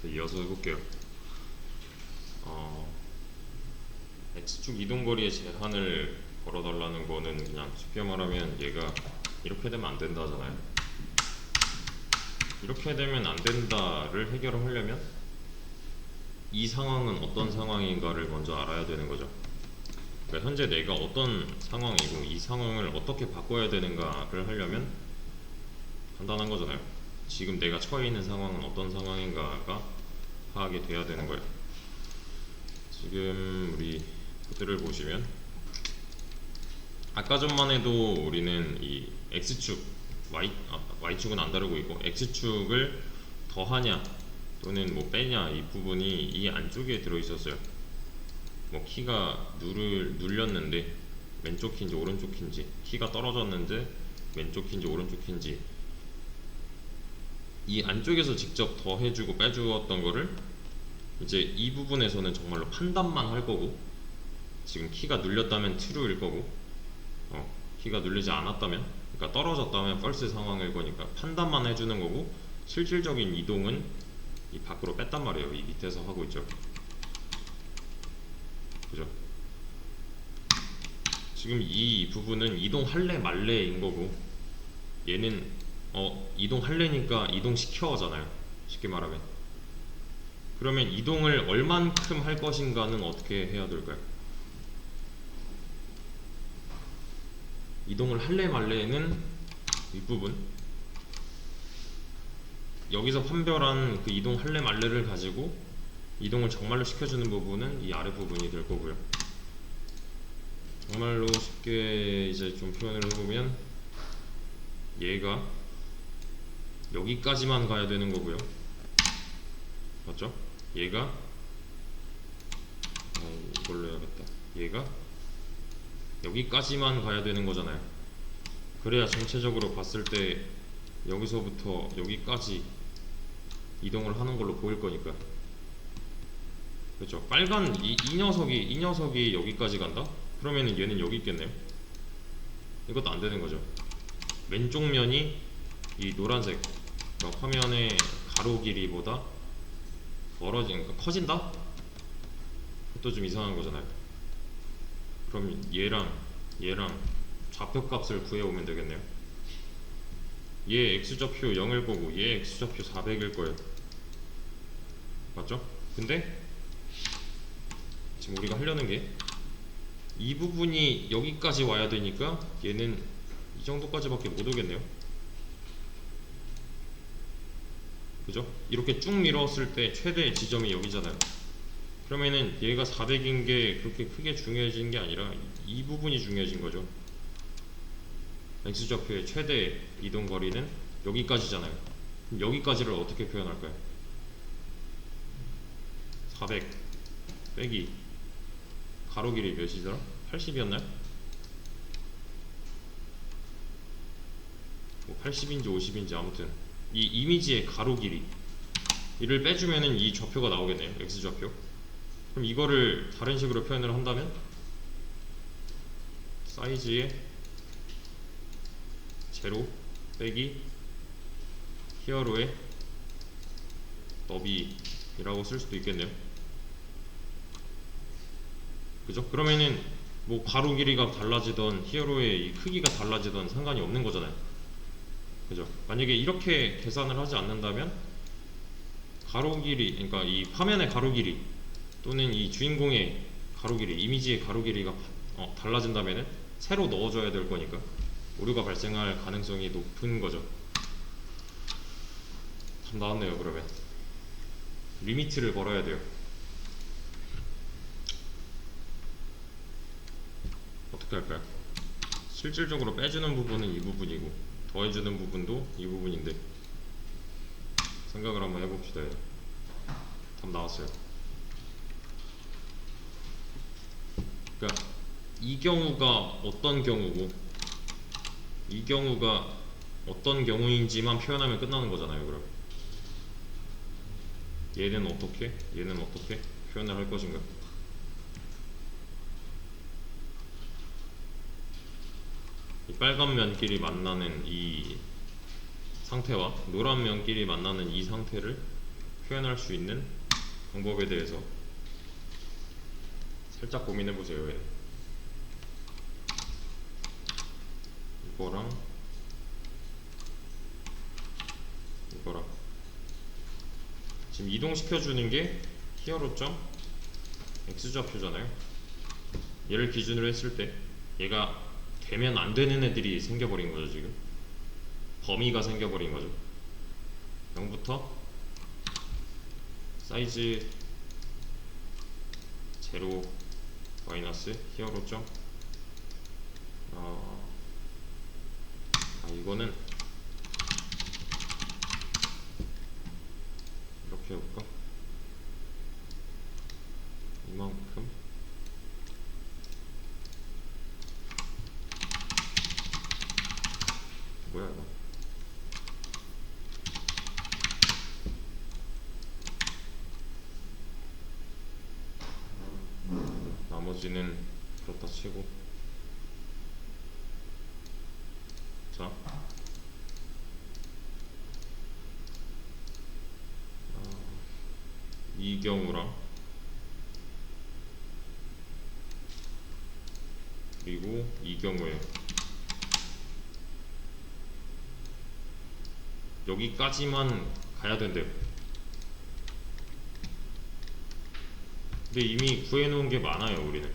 이어서 해볼게요. X축 이동거리의 제한을 걸어달라는 거는 그냥 쉽게 말하면 얘가 이렇게 되면 안 된다잖아요. 이렇게 되면 안 된다를 해결을 하려면 이 상황은 어떤 상황인가를 먼저 알아야 되는 거죠. 그러니까 현재 내가 어떤 상황이고 이 상황을 어떻게 바꿔야 되는가를 하려면 간단한 거잖아요. 지금 내가 처해 있는 상황은 어떤 상황인가가 파악이 돼야 되는 거예요. 지금 우리 코드를 보시면 아까 전만 해도 우리는 이 X축, Y축은 안 다루고 있고 X축을 더하냐 또는 뭐 빼냐 이 부분이 이 안쪽에 들어있었어요. 뭐 키가 눌렸는데 왼쪽 키인지 오른쪽 키인지, 키가 떨어졌는데 왼쪽 키인지 오른쪽 키인지 이 안쪽에서 직접 더해주고 빼주었던 거를 이제 이 부분에서는 정말로 판단만 할 거고, 지금 키가 눌렸다면 true일 거고, 키가 눌리지 않았다면, 그러니까 떨어졌다면 false 상황일 거니까 판단만 해주는 거고, 실질적인 이동은 이 밖으로 뺐단 말이에요. 이 밑에서 하고 있죠. 그죠? 지금 이 부분은 이동할래 말래인 거고, 얘는 이동할래니까 이동시켜잖아요. 쉽게 말하면. 그러면 이동을 얼만큼 할 것인가는 어떻게 해야 될까요? 이동을 할래 말래는 윗부분, 여기서 판별한 그 이동 할래 말래를 가지고 이동을 정말로 시켜주는 부분은 이 아래 부분이 될 거고요. 정말로 쉽게 이제 좀 표현을 해보면 얘가 여기까지만 가야 되는 거고요. 맞죠? 얘가 이걸로 해야겠다. 얘가 여기까지만 가야 되는 거잖아요. 그래야 전체적으로 봤을 때 여기서부터 여기까지 이동을 하는 걸로 보일 거니까. 그렇죠? 빨간 이 녀석이 여기까지 간다? 그러면은 얘는 여기 있겠네요. 이것도 안 되는 거죠. 왼쪽 면이 이 노란색, 그러니까 화면의 가로 길이보다 그러니까 커진다? 그것도 좀 이상한 거잖아요. 그럼 얘랑 좌표값을 구해오면 되겠네요. 얘 x좌표 0일 거고 얘 x좌표 400일 거예요. 맞죠? 근데 지금 우리가 하려는 게 이 부분이 여기까지 와야 되니까 얘는 이 정도까지밖에 못 오겠네요. 그죠? 이렇게 쭉 밀었을 때 최대 지점이 여기잖아요. 그러면은 얘가 400인 게 그렇게 크게 중요해진 게 아니라 이 부분이 중요해진 거죠. x좌표의 최대 이동 거리는 여기까지잖아요. 그럼 여기까지를 어떻게 표현할까요? 400 빼기 가로 길이 몇이더라? 80이었나요? 뭐 80인지 50인지 아무튼 이 이미지의 가로 길이 이를 빼주면은 이 좌표가 나오겠네요. x좌표. 그럼 이거를 다른 식으로 표현을 한다면 사이즈의 제로 빼기 히어로의 너비라고 쓸 수도 있겠네요. 그죠? 그러면은 뭐 가로 길이가 달라지던 히어로의 이 크기가 달라지던 상관이 없는 거잖아요. 그죠? 만약에 이렇게 계산을 하지 않는다면 가로 길이, 그러니까 이 화면의 가로 길이 또는 이 주인공의 가로 길이, 이미지의 가로 길이가 달라진다면은 새로 넣어줘야 될 거니까 오류가 발생할 가능성이 높은 거죠. 참 나왔네요. 그러면 리미트를 걸어야 돼요. 어떻게 할까요? 실질적으로 빼주는 부분은 이 부분이고 더해주는 부분도 이 부분인데 생각을 한번 해봅시다. 답 나왔어요. 그러니까 이 경우가 어떤 경우고 이 경우가 어떤 경우인지만 표현하면 끝나는 거잖아요. 그럼 얘는 어떻게 표현을 할 것인가? 이 빨간 면끼리 만나는 이 상태와 노란 면끼리 만나는 이 상태를 표현할 수 있는 방법에 대해서 살짝 고민해 보세요. 이거랑 이거랑 지금 이동시켜 주는 게 히어로점 x좌표잖아요. 얘를 기준으로 했을 때 얘가 되면 안 되는 애들이 생겨버린 거죠. 지금 범위가 생겨버린 거죠. 0부터 사이즈 0 마이너스 히어로점 이거는 이렇게 해볼까? 이만큼 뭐야 이거? 나머지는 그렇다 치고 자 이 경우랑 그리고 이 경우에 여기까지만 가야 된대요. 근데 이미 구해놓은 게 많아요. 우리는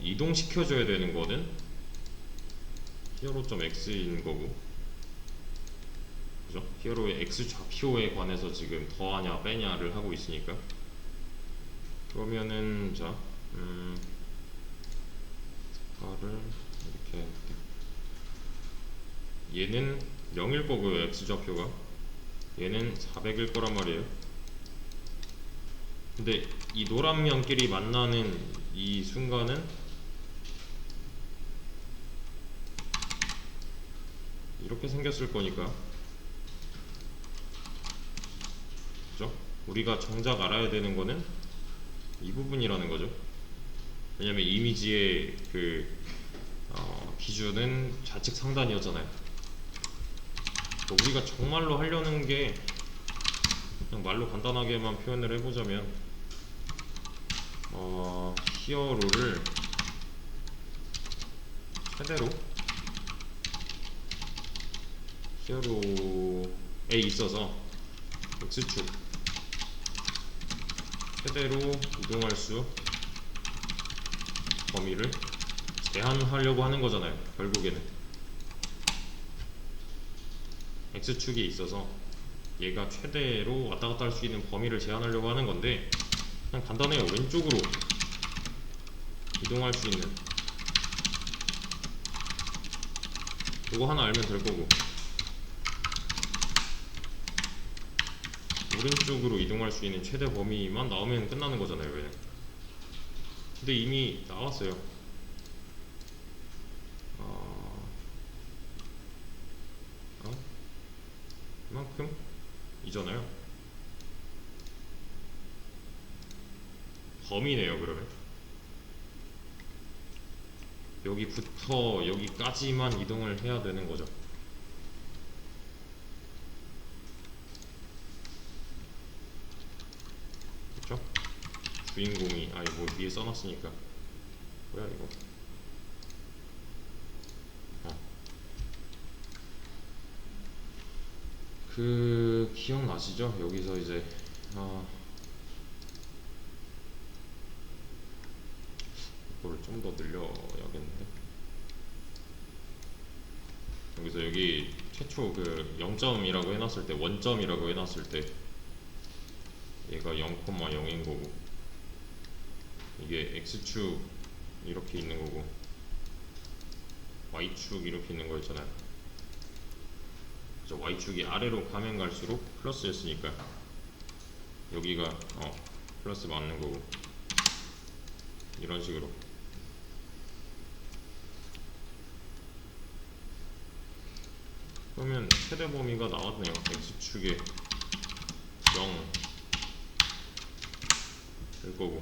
이동시켜줘야 되는 거는 히어로점 x인 거고, 그죠? 히어로의 x 좌표에 관해서 지금 더하냐 빼냐를 하고 있으니까. 그러면은 자 색깔을 이렇게 해볼게. 얘는 0일 거고요. x 좌표가 얘는 400일 거란 말이에요. 근데 이 노란 면끼리 만나는 이 순간은 이렇게 생겼을 거니까, 그죠? 우리가 정작 알아야 되는 거는 이 부분이라는 거죠. 왜냐면 이미지의 그 기준은 좌측 상단이었잖아요. 우리가 정말로 하려는 게 그냥 말로 간단하게만 표현을 해보자면 히어로를 최대로 히어로에 있어서 x축 최대로 이동할 수 범위를 제한하려고 하는 거잖아요. 결국에는 x축에 있어서 얘가 최대로 왔다 갔다 할 수 있는 범위를 제한하려고 하는 건데, 그냥 간단해요. 왼쪽으로 이동할 수 있는 이거 하나 알면 될 거고, 오른쪽으로 이동할 수 있는 최대 범위만 나오면 끝나는 거잖아요. 왜? 근데 이미 나왔어요. 이만큼 이잖아요. 범위네요. 그러면 여기부터 여기까지만 이동을 해야 되는 거죠. 그렇죠? 주인공이 뭐 위에 써놨으니까 뭐야 이거. 그 기억나시죠? 여기서 이제 이거를 좀 더 늘려야겠는데, 여기서 여기 최초 그 0점이라고 해놨을 때, 원점이라고 해놨을 때 얘가 0,0인 거고, 이게 x축 이렇게 있는 거고 y축 이렇게 있는 거였잖아요. 그죠? y축이 아래로 가면 갈수록 플러스였으니까 여기가 플러스 맞는 거고, 이런 식으로. 그러면 최대 범위가 나왔네요. x축에 0 될 거고,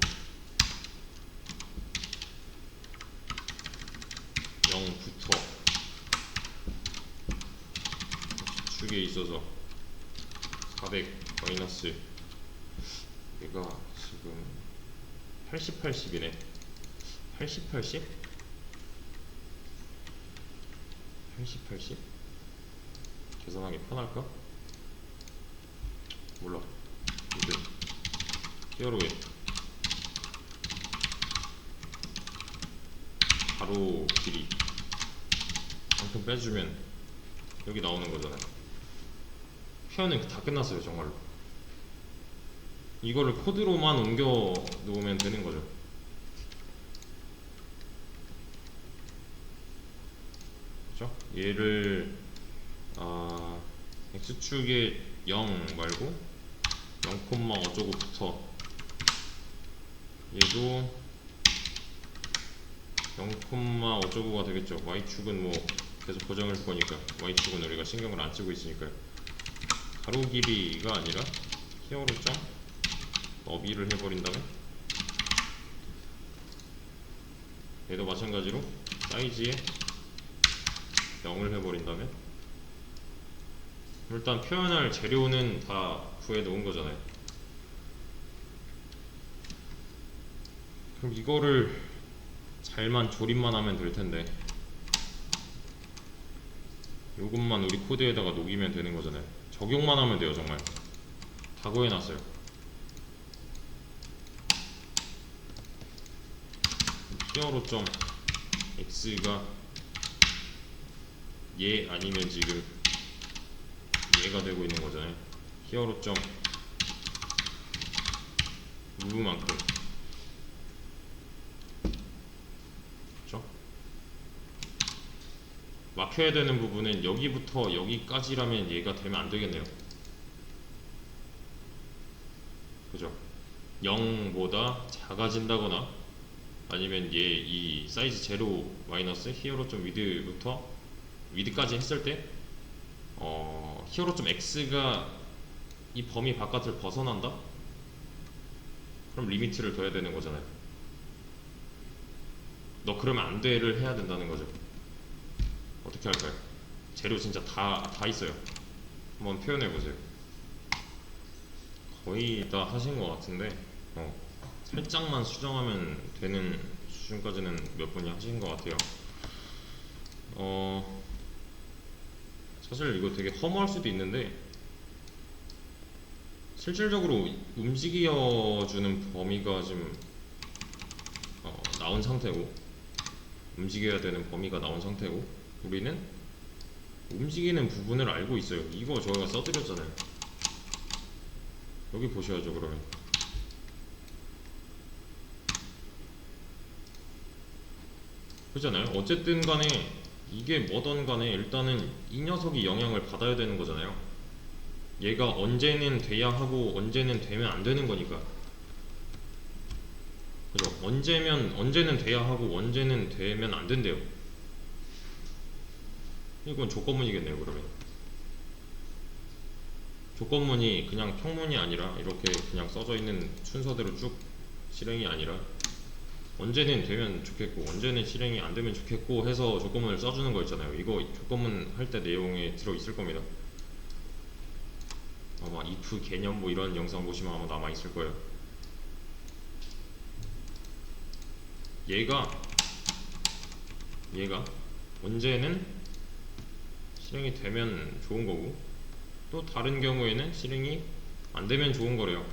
0부터 x축에 있어서 400 마이너스 얘가 지금 80, 80이네. 80, 80? 80, 80? 계산하기 편할까? 몰라. 이제 히어로에 가로 길이 만큼 빼주면 여기 나오는 거잖아요. 표현은 다 끝났어요. 정말로 이거를 코드로만 옮겨 놓으면 되는 거죠. 그죠? 얘를 x축에 0 말고 0, 어쩌고부터 얘도 0, 어쩌고가 되겠죠. y축은 뭐 계속 고정을 할 거니까 y축은 우리가 신경을 안 쓰고 있으니까요. 가로 길이가 아니라 히어로 점 너비를 해버린다면 얘도 마찬가지로 사이즈에 0을 해버린다면 일단 표현할 재료는 다 구해 놓은 거잖아요. 그럼 이거를 잘만 조립만 하면 될 텐데 요것만 우리 코드에다가 녹이면 되는 거잖아요. 적용만 하면 돼요. 정말 다 구해놨어요. 히어로 점 x가 얘 아니면 지금 얘가 되고 있는 거잖아요. 히어로 점 무브만큼, 그렇죠? 막혀야 되는 부분은 여기부터 여기까지라면 얘가 되면 안 되겠네요. 그죠? 0보다 작아진다거나 아니면 얘 이 사이즈 제로 마이너스 히어로 점 위드부터 위드까지 했을 때 히어로 점 x가 이 범위 바깥을 벗어난다? 그럼 리미트를 둬야 되는 거잖아요. 너 그러면 안 돼를 해야 된다는 거죠. 어떻게 할까요? 재료 진짜 다 있어요. 한번 표현해 보세요. 거의 다 하신 것 같은데 살짝만 수정하면 되는 수준까지는 몇 분이 하신 것 같아요. 사실 이거 되게 허무할 수도 있는데 실질적으로 움직여주는 범위가 지금 나온 상태고 움직여야 되는 범위가 나온 상태고 우리는 움직이는 부분을 알고 있어요. 이거 저희가 써드렸잖아요. 여기 보셔야죠. 그러면 그렇잖아요. 어쨌든 간에 이게 뭐든 간에 일단은 이 녀석이 영향을 받아야 되는 거잖아요. 얘가 언제는 돼야 하고 언제는 되면 안 되는 거니까. 그죠? 언제는 돼야 하고 언제는 되면 안 된대요. 이건 조건문이겠네요. 그러면 조건문이 그냥 평문이 아니라 이렇게 그냥 써져 있는 순서대로 쭉 실행이 아니라 언제는 되면 좋겠고 언제는 실행이 안 되면 좋겠고 해서 조건문을 써주는 거 있잖아요. 이거 조건문 할 때 내용에 들어 있을 겁니다. 아마 if 개념 뭐 이런 영상 보시면 아마 남아 있을 거예요. 얘가 언제는 실행이 되면 좋은 거고 또 다른 경우에는 실행이 안 되면 좋은 거래요.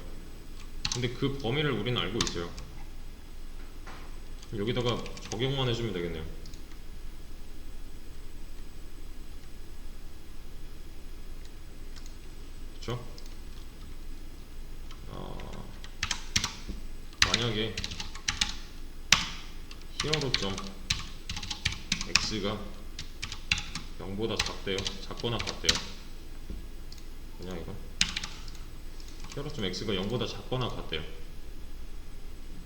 근데 그 범위를 우리는 알고 있어요. 여기다가 적용만 해주면 되겠네요. 그쵸? 만약에 히어로 점 x가 0보다 작대요. 작거나 같대요. 그냥 이거 히어로 점 x가 0보다 작거나 같대요.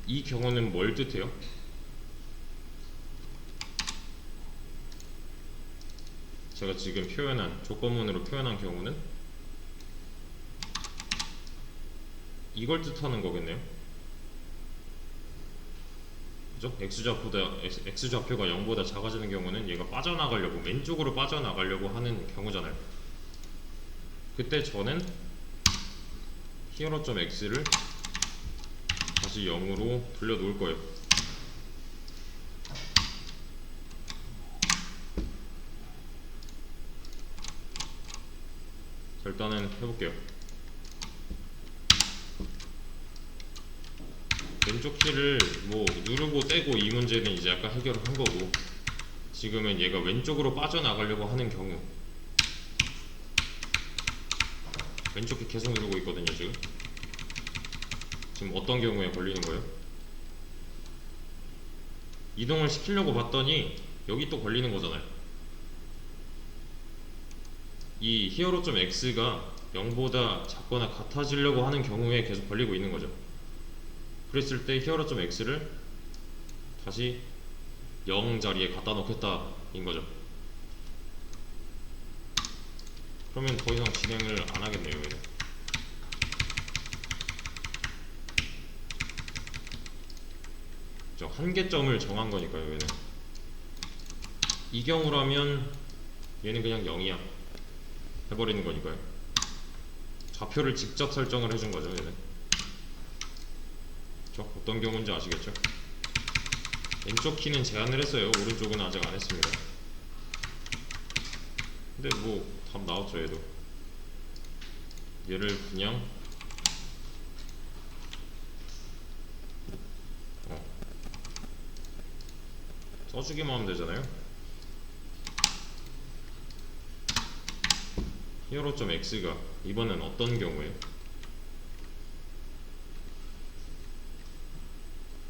이 경우는 뭘 뜻해요? 제가 지금 표현한 조건문으로 표현한 경우는 이걸 뜻하는 거겠네요. 그죠? x좌표가 0보다 작아지는 경우는 얘가 빠져나가려고 왼쪽으로 빠져나가려고 하는 경우잖아요. 그때 저는 히어로.x를 다시 0으로 돌려놓을 거예요. 자, 일단은 해볼게요. 왼쪽 키를 뭐 누르고 떼고 이 문제는 이제 아까 해결을 한 거고, 지금은 얘가 왼쪽으로 빠져나가려고 하는 경우, 왼쪽 키 계속 누르고 있거든요. 지금 어떤 경우에 걸리는 거예요? 이동을 시키려고 봤더니 여기 또 걸리는 거잖아요. 이 히어로.x가 0보다 작거나 같아지려고 하는 경우에 계속 걸리고 있는 거죠. 그랬을 때 히어로.x를 다시 0 자리에 갖다 놓겠다 인 거죠. 그러면 더 이상 진행을 안 하겠네요. 얘는. 저 한계점을 정한 거니까요. 얘는. 이 경우라면 얘는 그냥 0이야 해버리는 거니까요. 좌표를 직접 설정을 해준 거죠. 얘는. 어떤 경우인지 아시겠죠? 왼쪽 키는 제한을 했어요. 오른쪽은 아직 안 했습니다. 근데 뭐 답 나왔죠. 얘도. 얘를 그냥 써주기만 하면 되잖아요. 히어로.x가 이번엔 어떤 경우에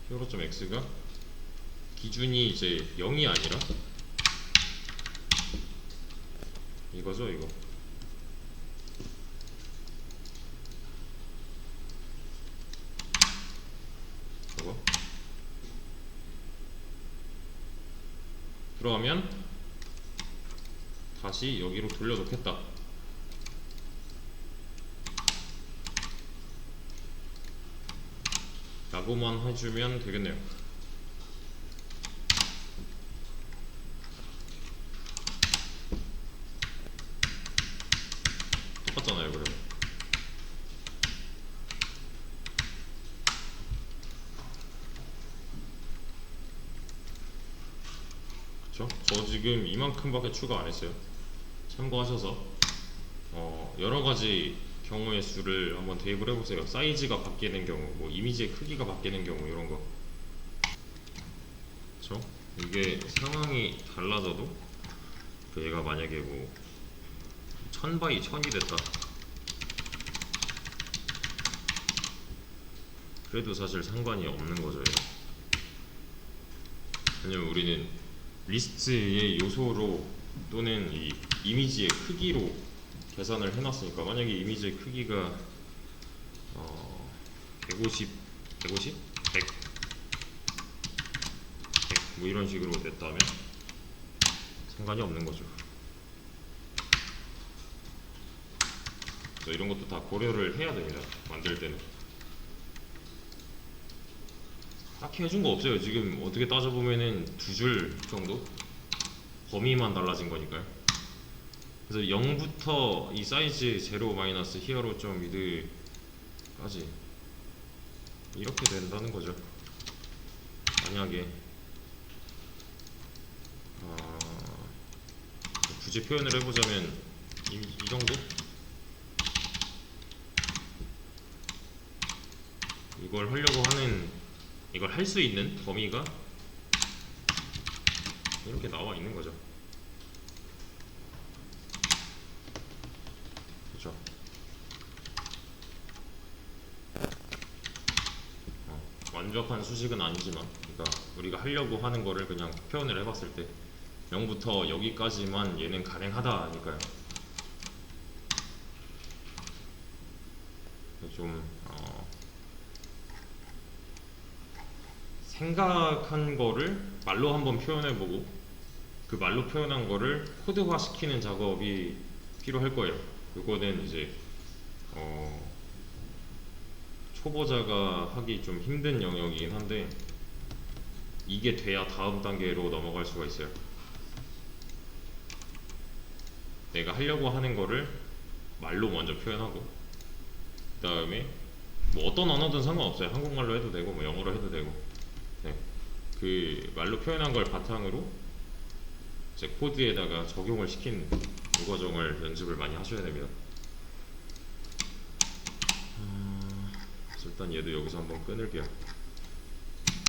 히어로.x가 기준이 이제 0이 아니라 이거죠. 이거 저거 들어가면 다시 여기로 돌려놓겠다 라고만 해주면 되겠네요. 똑같잖아요. 그러면 그쵸? 저 지금 이만큼밖에 추가 안 했어요. 참고하셔서 여러가지 경우의 수를 한번 대입을 해보세요. 사이즈가 바뀌는 경우, 뭐 이미지의 크기가 바뀌는 경우, 이런거. 그쵸? 이게 상황이 달라져도 얘가 만약에 뭐 1000 x 1000이 됐다, 그래도 사실 상관이 없는 거죠. 왜냐면 우리는 리스트의 요소로 또는 이 이미지의 크기로 계산을 해놨으니까, 만약에 이미지의 크기가 150, 150? 100, 100, 뭐 이런 식으로 됐다면 상관이 없는 거죠. 그래서 이런 것도 다 고려를 해야 됩니다. 만들 때는. 딱히 해준 거 없어요. 지금 어떻게 따져보면은 2줄 정도? 범위만 달라진 거니까요. 그래서 0부터 이 사이즈 0 마이너스 히어로 점 미드까지 이렇게 된다는 거죠. 만약에 굳이 표현을 해보자면 이 정도? 이걸 하려고 하는, 이걸 할 수 있는 범위가 이렇게 나와 있는 거죠. 그렇죠? 완벽한 수식은 아니지만, 그러니까 우리가 하려고 하는 거를 그냥 표현을 해봤을 때 0부터 여기까지만 얘는 가능하다 니까요. 좀 생각한 거를 말로 한번 표현해보고 그 말로 표현한 거를 코드화 시키는 작업이 필요할 거예요. 그거는 이제 초보자가 하기 좀 힘든 영역이긴 한데, 이게 돼야 다음 단계로 넘어갈 수가 있어요. 내가 하려고 하는 거를 말로 먼저 표현하고 그 다음에 뭐 어떤 언어든 상관없어요. 한국말로 해도 되고 뭐 영어로 해도 되고. 네. 그 말로 표현한 걸 바탕으로 이제 코드에다가 적용을 시킨 이 과정을 연습을 많이 하셔야 됩니다. 그래서 일단 얘도 여기서 한번 끊을게요.